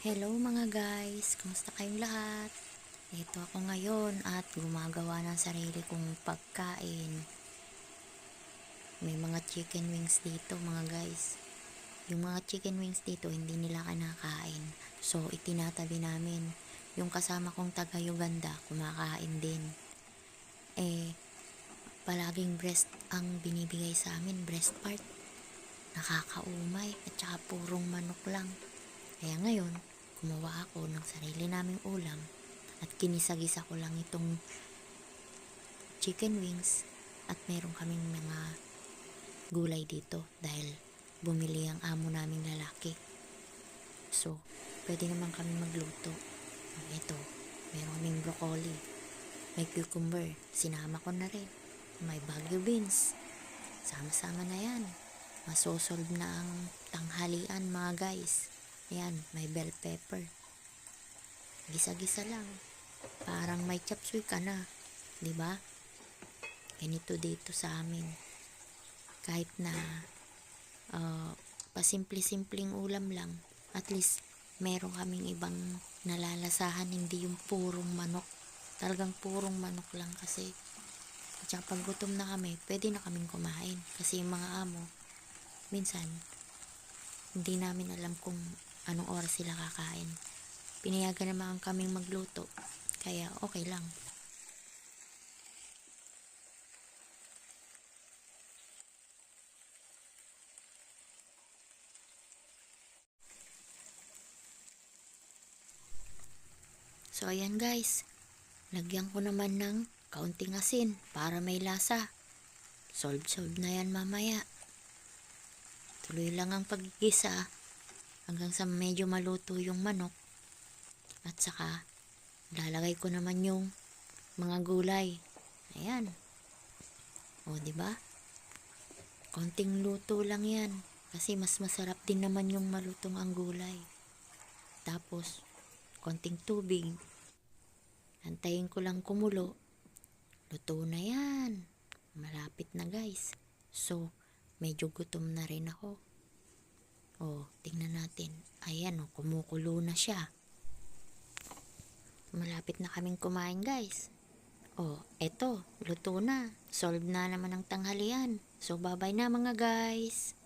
Hello mga guys, kamusta kayong lahat? Ito ako ngayon at gumagawa ng sarili kong pagkain. May mga chicken wings dito mga guys. Yung mga chicken wings dito hindi nila kinakain. So itinatabi namin. Yung kasama kong taga Uganda kumakain din. Palaging breast ang binibigay sa amin, breast part. Nakakaumay at saka purong manok lang. Kaya ngayon, gumawa ako ng sarili naming ulam at kinisagisa ko lang itong chicken wings at meron kaming mga gulay dito dahil bumili ang amo naming lalaki. So, pwede naman kami magluto. Ito, meron kaming broccoli, may cucumber, sinama ko na rin, may Baguio beans, sama-sama na yan. Masosolve na ang tanghalian mga guys. Ayan, may bell pepper. Gisa-gisa lang. Parang may chop suey ka na. Diba? Ganito dito sa amin. Kahit na pasimple-simpleng ulam lang. At least, meron kaming ibang nalalasahan. Hindi yung purong manok. Talagang purong manok lang kasi. At saka pag gutom na kami, pwede na kaming kumain. Kasi yung mga amo, minsan, hindi namin alam kung anong oras sila kakain. Pinayagan naman kaming magluto. Kaya okay lang. So ayan guys. Lagyan ko naman ng kaunting asin para may lasa. Solve na yan mamaya. Tuloy lang ang paggigisa hanggang sa medyo maluto yung manok. At saka lalagay ko naman yung mga gulay. Ayan. O, di ba? Konting luto lang yan. Kasi mas masarap din naman yung malutong ang gulay. Tapos, konting tubig. Antayin ko lang kumulo. Luto na yan. Malapit na guys. So, medyo gutom na rin ako. O, tingnan natin. Ayan o, kumukulo na siya. Malapit na kaming kumain guys. O, eto, luto na. Solve na naman ang tanghalian. So, bye-bye na mga guys.